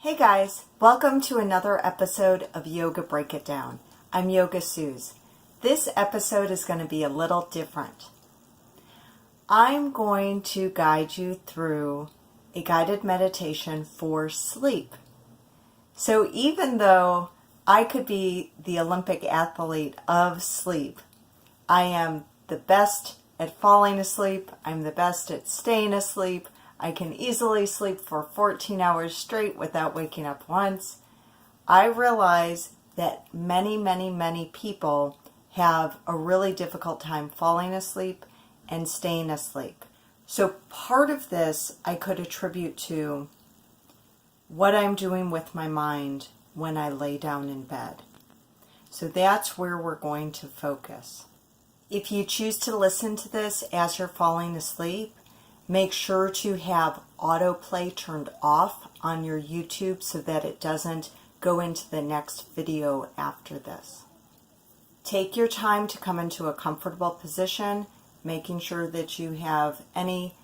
Hey guys, welcome to another episode of Yoga Break It Down. I'm Yoga Suze. This episode is going to be a little different. I'm going to guide you through a guided meditation for sleep. So even though I could be the Olympic athlete of sleep, I am the best at falling asleep, I'm the best at staying asleep, I can easily sleep for 14 hours straight without waking up once. I realize that many people have a really difficult time falling asleep and staying asleep. So part of this I could attribute to what I'm doing with my mind when I lay down in bed. So that's where we're going to focus. If you choose to listen to this as you're falling asleep, make sure to have autoplay turned off on your YouTube so that it doesn't go into the next video after this. Take your time to come into a comfortable position, making sure that you have any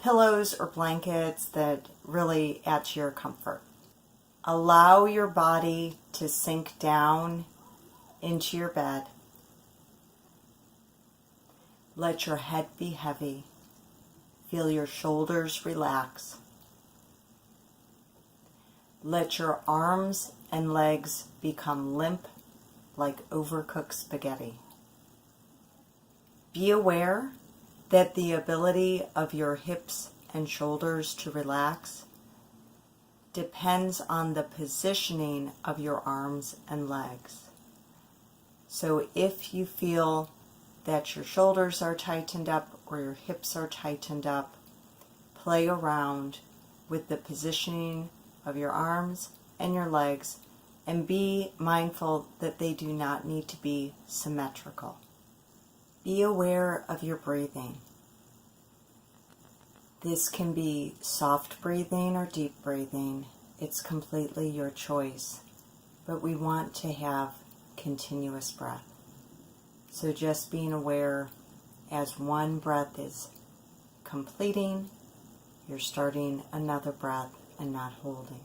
pillows or blankets that really add to your comfort. Allow your body to sink down into your bed. Let your head be heavy. Feel your shoulders relax. Let your arms and legs become limp like overcooked spaghetti. Be aware that the ability of your hips and shoulders to relax depends on the positioning of your arms and legs. So if you feel that your shoulders are tightened up or your hips are tightened up, play around with the positioning of your arms and your legs and be mindful that they do not need to be symmetrical. Be aware of your breathing. This can be soft breathing or deep breathing. It's completely your choice, but we want to have continuous breath. So just being aware as one breath is completing, you're starting another breath and not holding.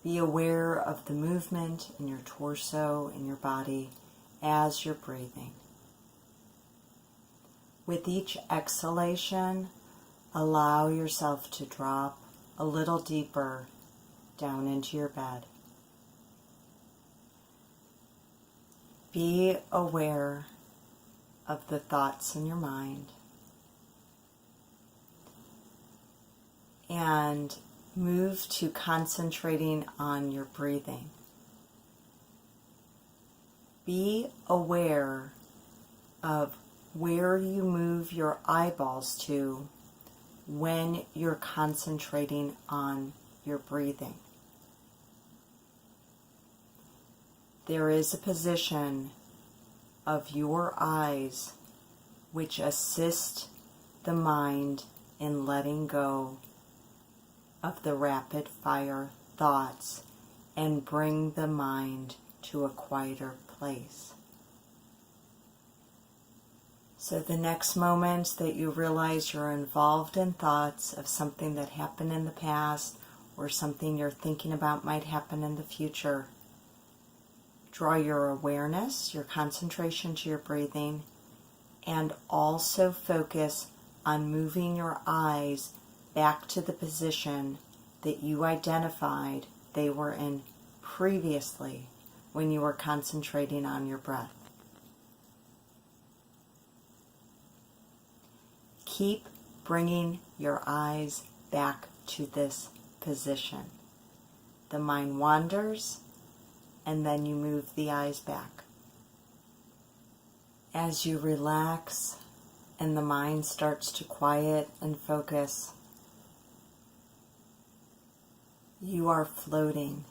Be aware of the movement in your torso and your body as you're breathing. With each exhalation, allow yourself to drop a little deeper down into your bed. Be aware of the thoughts in your mind and move to concentrating on your breathing. Be aware of where you move your eyeballs to when you're concentrating on your breathing. There is a position of your eyes which assist the mind in letting go of the rapid fire thoughts and bring the mind to a quieter place. So the next moment that you realize you're involved in thoughts of something that happened in the past or something you're thinking about might happen in the future, draw your awareness, your concentration to your breathing, and also focus on moving your eyes back to the position that you identified they were in previously when you were concentrating on your breath. Keep bringing your eyes back to this position. The mind wanders, and then you move the eyes back. As you relax and the mind starts to quiet and focus, you are floating.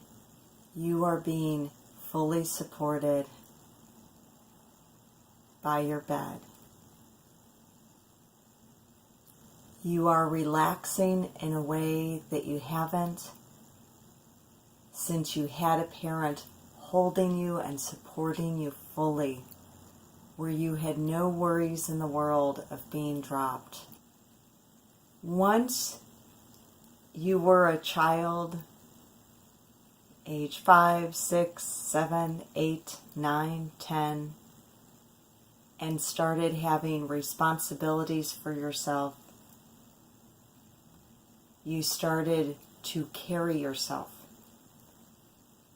You are being fully supported by your bed. You are relaxing in a way that you haven't since you had a parent holding you and supporting you fully, where you had no worries in the world of being dropped. Once you were a child, age 5, 6, 7, 8, 9, 10, and started having responsibilities for yourself, you started to carry yourself.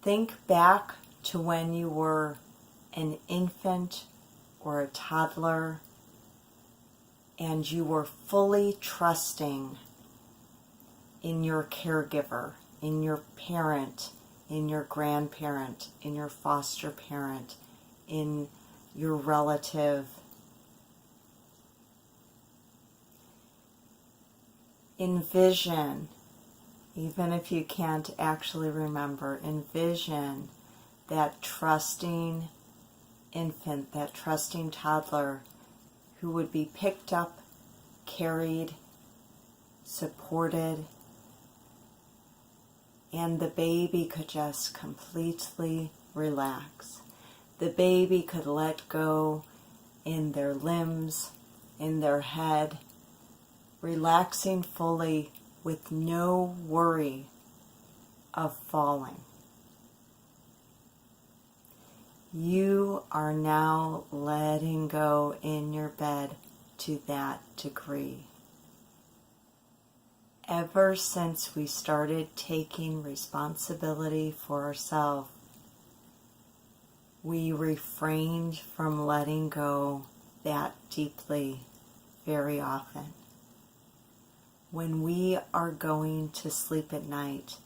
Think back to when you were an infant or a toddler and you were fully trusting in your caregiver, in your parent, in your grandparent, in your foster parent, in your relative. Envision, even if you can't actually remember, envision that trusting infant, that trusting toddler who would be picked up, carried, supported, and the baby could just completely relax. The baby could let go in their limbs, in their head, relaxing fully with no worry of falling. You are now letting go in your bed to that degree. Ever since we started taking responsibility for ourselves, we refrained from letting go that deeply very often. When we are going to sleep at night,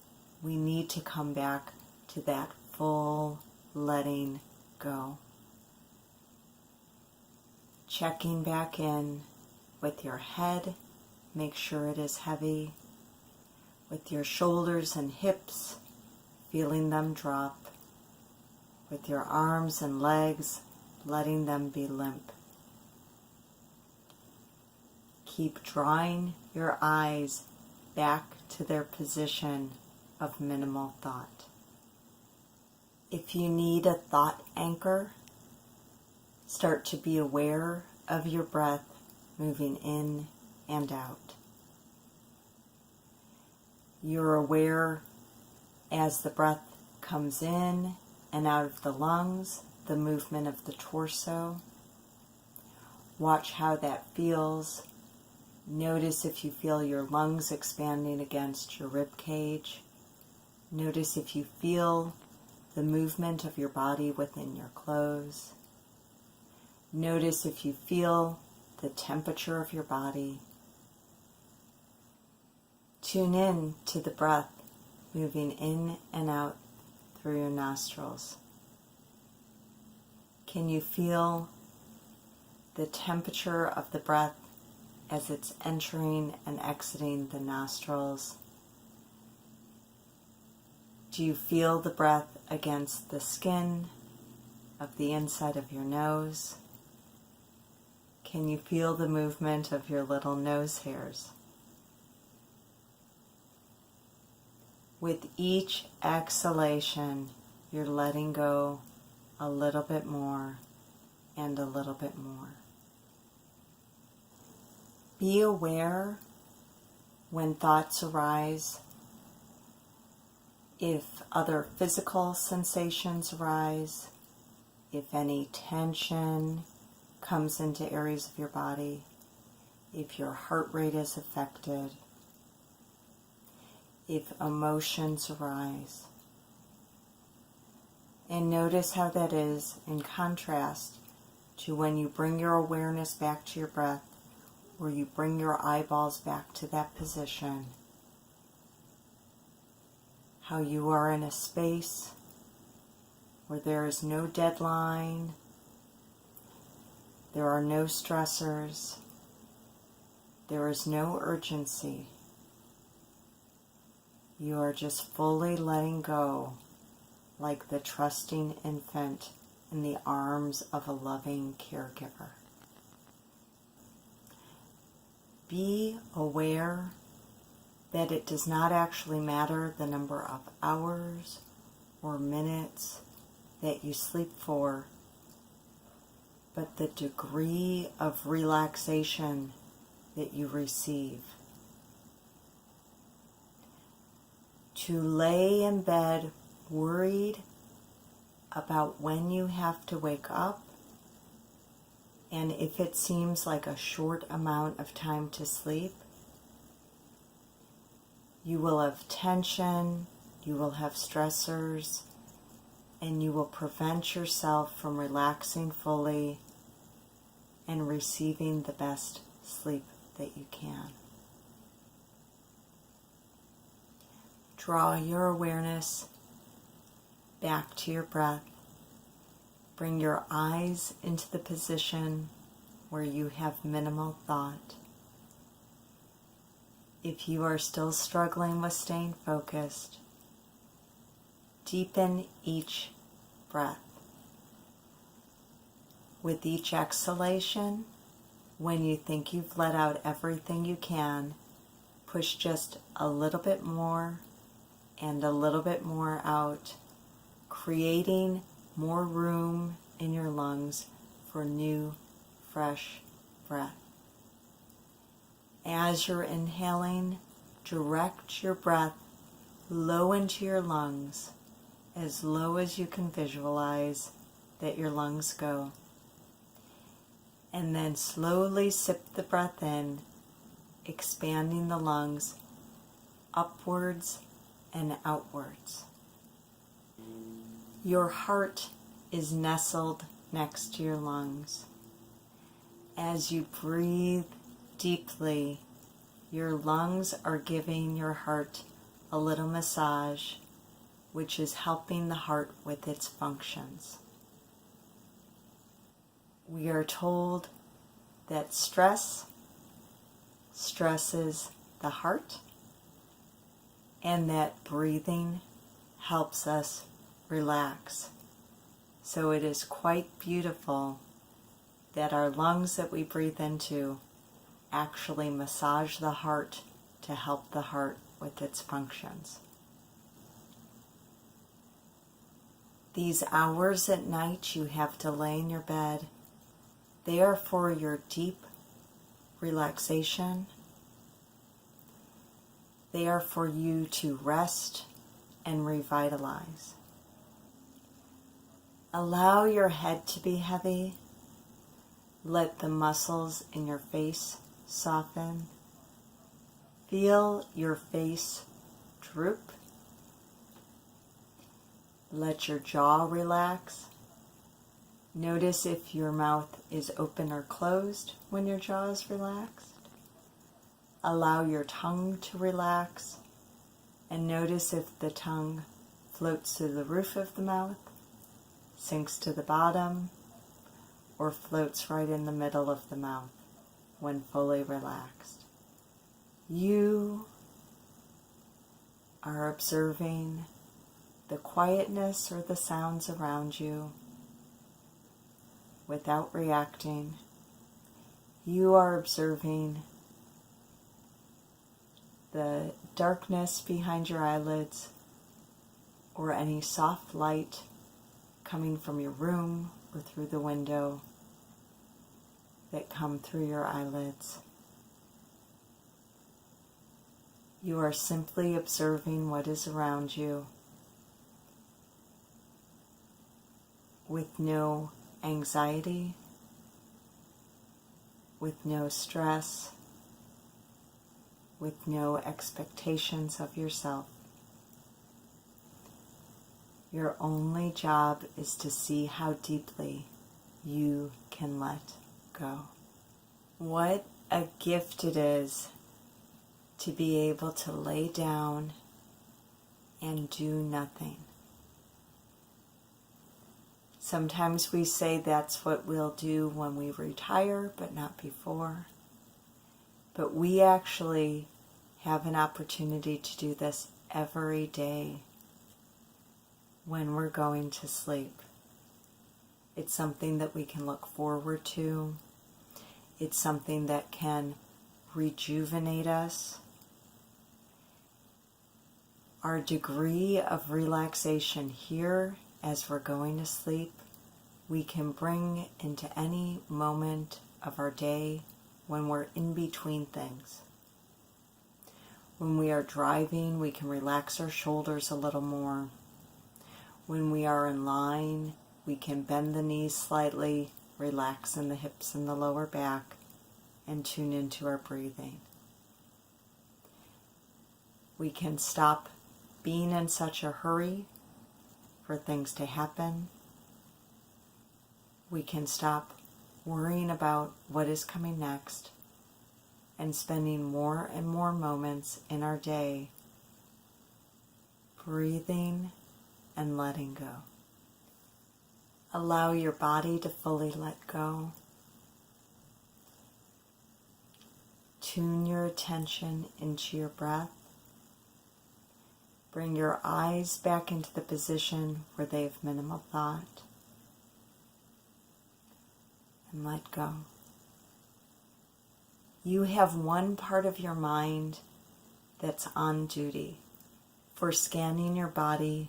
we need to come back to that full letting go. Checking back in with your head, make sure it is heavy, with your shoulders and hips, feeling them drop, with your arms and legs, letting them be limp. Keep drawing your eyes back to their position of minimal thought. If you need a thought anchor, start to be aware of your breath moving in and out. You're aware as the breath comes in and out of the lungs, the movement of the torso. Watch how that feels. Notice if you feel your lungs expanding against your rib cage. Notice if you feel the movement of your body within your clothes. Notice if you feel the temperature of your body. Tune in to the breath moving in and out through your nostrils. Can you feel the temperature of the breath as it's entering and exiting the nostrils? Do you feel the breath against the skin of the inside of your nose? Can you feel the movement of your little nose hairs? With each exhalation, you're letting go a little bit more and a little bit more. Be aware when thoughts arise, if other physical sensations arise, if any tension comes into areas of your body, if your heart rate is affected, if emotions arise. And notice how that is in contrast to when you bring your awareness back to your breath, or you bring your eyeballs back to that position. How you are in a space where there is no deadline, there are no stressors, there is no urgency. You are just fully letting go, like the trusting infant in the arms of a loving caregiver. Be aware that it does not actually matter the number of hours or minutes that you sleep for, but the degree of relaxation that you receive. to lay in bed worried about when you have to wake up, and if it seems like a short amount of time to sleep, you will have tension, you will have stressors, and you will prevent yourself from relaxing fully and receiving the best sleep that you can. Draw your awareness back to your breath. Bring your eyes into the position where you have minimal thought. If you are still struggling with staying focused, deepen each breath. With each exhalation, when you think you've let out everything you can, push just a little bit more and a little bit more out, creating more room in your lungs for new, fresh breath. As you're inhaling, direct your breath low into your lungs, as low as you can visualize that your lungs go. And then slowly sip the breath in, expanding the lungs upwards and outwards. Your heart is nestled next to your lungs. As you breathe deeply, your lungs are giving your heart a little massage, which is helping the heart with its functions. We are told that stress stresses the heart, and that breathing helps us relax. So it is quite beautiful that our lungs that we breathe into actually massage the heart to help the heart with its functions. These hours at night you have to lay in your bed, they are for your deep relaxation. They are for you to rest and revitalize. Allow your head to be heavy. Let the muscles in your face soften. Feel your face droop. Let your jaw relax. Notice if your mouth is open or closed when your jaw is relaxed. Allow your tongue to relax, and notice if the tongue floats to the roof of the mouth, sinks to the bottom, or floats right in the middle of the mouth when fully relaxed. You are observing the quietness or the sounds around you without reacting. You are observing the darkness behind your eyelids or any soft light coming from your room or through the window that come through your eyelids. You are simply observing what is around you with no anxiety, with no stress, with no expectations of yourself. Your only job is to see how deeply you can let go. What a gift it is to be able to lay down and do nothing. Sometimes we say that's what we'll do when we retire, but not before. But we actually have an opportunity to do this every day when we're going to sleep. It's something that we can look forward to. It's something that can rejuvenate us. Our degree of relaxation here as we're going to sleep, we can bring into any moment of our day when we're in between things. When we are driving, we can relax our shoulders a little more. When we are in line, we can bend the knees slightly, relax in the hips and the lower back, and tune into our breathing. We can stop being in such a hurry for things to happen. We can stop worrying about what is coming next and spending more and more moments in our day breathing and letting go. Allow your body to fully let go. Tune your attention into your breath. Bring your eyes back into the position where they have minimal thought. And let go. You have one part of your mind that's on duty for scanning your body,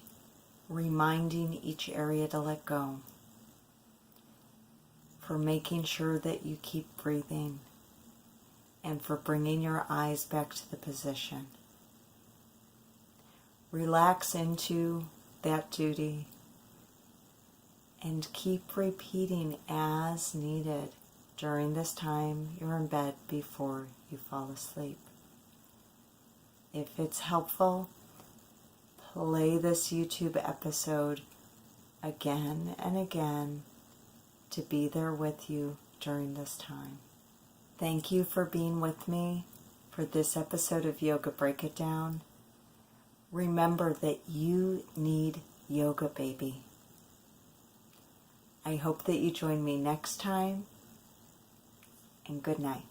reminding each area to let go, for making sure that you keep breathing, and for bringing your eyes back to the position. Relax into that duty and keep repeating as needed during this time you're in bed before you fall asleep. If it's helpful, play this YouTube episode again and again to be there with you during this time. Thank you for being with me for this episode of Yoga Break It Down. Remember that you need yoga, baby. I hope that you join me next time, and good night.